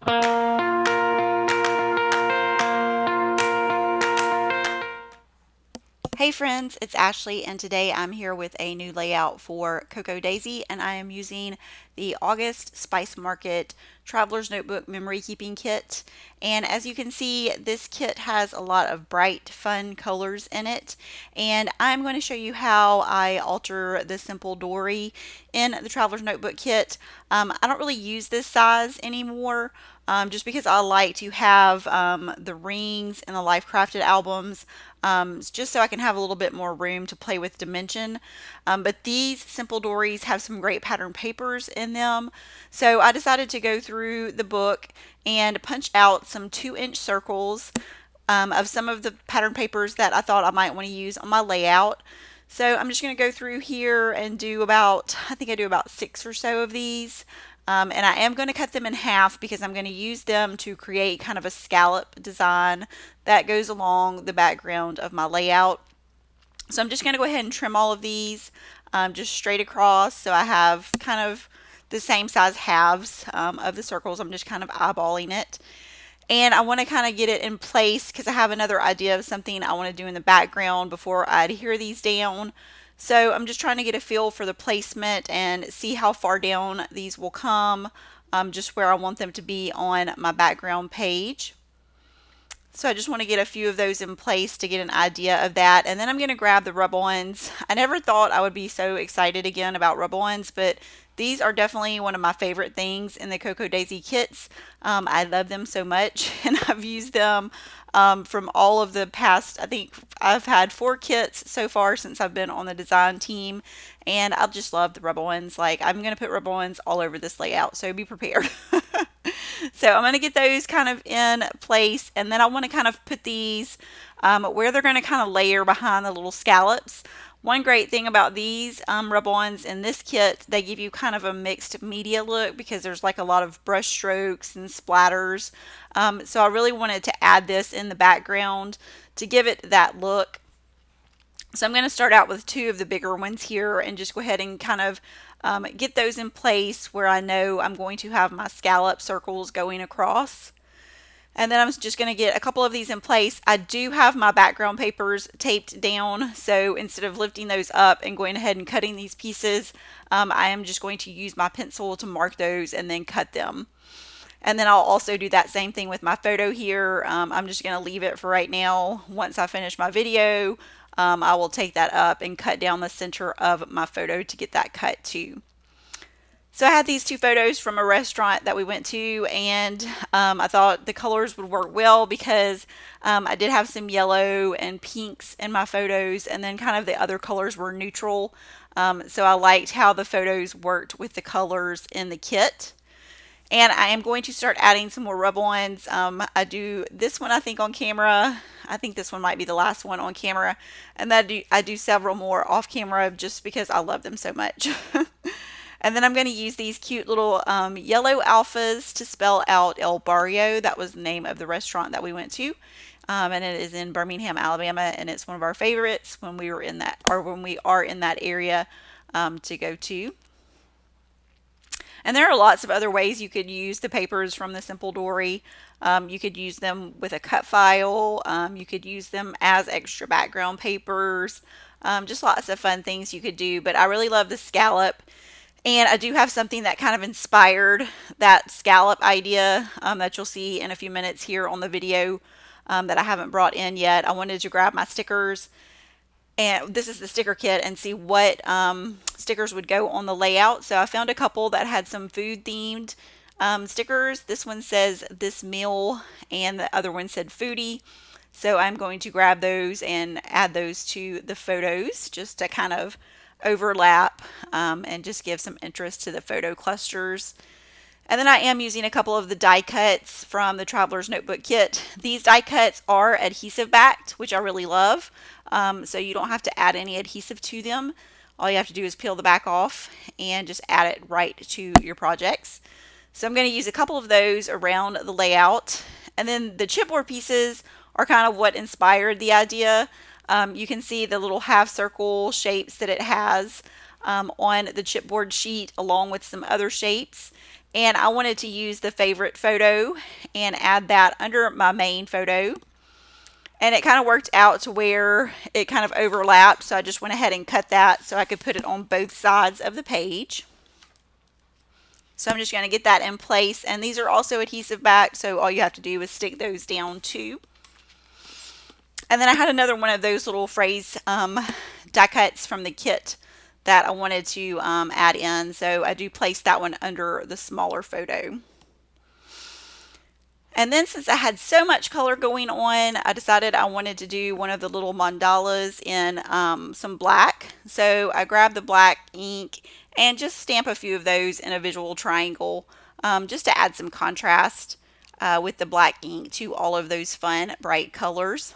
Hey friends, it's Ashley, and today I'm here with a new layout for Cocoa Daisy, and I am using the August Spice Market Traveler's Notebook Memory Keeping Kit. And as you can see, this kit has a lot of bright, fun colors in it, and I'm going to show you how I alter the simple dory in the Traveler's Notebook kit. I don't really use this size anymore. Just because I like to have the rings and the Life Crafted albums, just so I can have a little bit more room to play with dimension. But these simple dories have some great pattern papers in them. So I decided to go through the book and punch out some 2-inch circles of some of the pattern papers that I thought I might want to use on my layout. So I'm just going to go through here and do about, I think I do about 6 or so of these. And I am going to cut them in half because I'm going to use them to create kind of a scallop design that goes along the background of my layout. So I'm just going to go ahead and trim all of these just straight across. So I have kind of the same size halves of the circles. I'm just kind of eyeballing it. And I want to kind of get it in place because I have another idea of something I want to do in the background before I adhere these down. So I'm just trying to get a feel for the placement and see how far down these will come, just where I want them to be on my background page. So I just want to get a few of those in place to get an idea of that. And then I'm going to grab the rub-ons. I never thought I would be so excited again about rub-ons, but these are definitely one of my favorite things in the Cocoa Daisy kits. I love them so much, and I've used them from all of the past. I think I've had 4 kits so far since I've been on the design team, and I just love the rub-ons. Like, I'm going to put rub-ons all over this layout, so be prepared. So I'm going to get those kind of in place, and then I want to kind of put these where they're going to kind of layer behind the little scallops. One great thing about these rub-ons in this kit, they give you kind of a mixed media look because there's like a lot of brush strokes and splatters. So I really wanted to add this in the background to give it that look. So I'm going to start out with 2 of the bigger ones here and just go ahead and kind of get those in place where I know I'm going to have my scallop circles going across. And then I'm just going to get a couple of these in place. I do have my background papers taped down, so instead of lifting those up and going ahead and cutting these pieces, I am just going to use my pencil to mark those and then cut them. And then I'll also do that same thing with my photo here. I'm just going to leave it for right now. Once I finish my video, I will take that up and cut down the center of my photo to get that cut too. So I had these 2 photos from a restaurant that we went to, and I thought the colors would work well because I did have some yellow and pinks in my photos, and then kind of the other colors were neutral. So I liked how the photos worked with the colors in the kit. And I am going to start adding some more rub-ons. I do this one, I think, on camera. I think this one might be the last one on camera. And then I do several more off camera just because I love them so much. And then I'm going to use these cute little yellow alphas to spell out El Barrio. That was the name of the restaurant that we went to. And it is in Birmingham, Alabama, and it's one of our favorites when we were in that, or when we are in that area to go to. And there are lots of other ways you could use the papers from the Simple Dory. You could use them with a cut file. You could use them as extra background papers. Just lots of fun things you could do. But I really love the scallop. And I do have something that kind of inspired that scallop idea that you'll see in a few minutes here on the video that I haven't brought in yet. I wanted to grab my stickers, and this is the sticker kit, and see what stickers would go on the layout. So I found a couple that had some food themed stickers. This one says "this meal" and the other one said "foodie." So I'm going to grab those and add those to the photos just to kind of overlap and just give some interest to the photo clusters. And then I am using a couple of the die cuts from the Traveler's Notebook kit. These die cuts are adhesive backed, which I really love. So you don't have to add any adhesive to them. All you have to do is peel the back off and just add it right to your projects. So I'm going to use a couple of those around the layout. And then the chipboard pieces are kind of what inspired the idea. You can see the little half circle shapes that it has on the chipboard sheet along with some other shapes. And I wanted to use the favorite photo and add that under my main photo. And it kind of worked out to where it kind of overlapped, so I just went ahead and cut that so I could put it on both sides of the page. So I'm just going to get that in place, and these are also adhesive back, so all you have to do is stick those down too. And then I had another one of those little phrase die cuts from the kit that I wanted to add in, so I do place that one under the smaller photo. And then since I had so much color going on, I decided I wanted to do one of the little mandalas in some black. So I grabbed the black ink and just stamp a few of those in a visual triangle just to add some contrast with the black ink to all of those fun bright colors.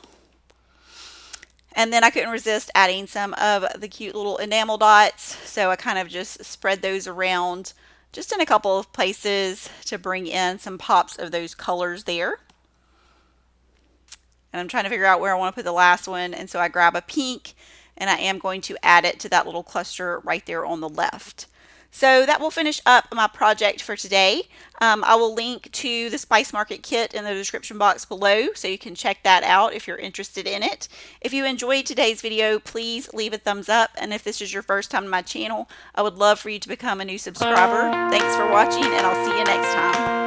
And then I couldn't resist adding some of the cute little enamel dots, so I kind of just spread those around just in a couple of places to bring in some pops of those colors there. And I'm trying to figure out where I want to put the last one, and so I grab a pink and I am going to add it to that little cluster right there on the left. So that will finish up my project for today. I will link to the Spice Market kit in the description box below, so you can check that out if you're interested in it. If you enjoyed today's video, please leave a thumbs up, and if this is your first time on my channel, I would love for you to become a new subscriber. Thanks for watching, and I'll see you next time.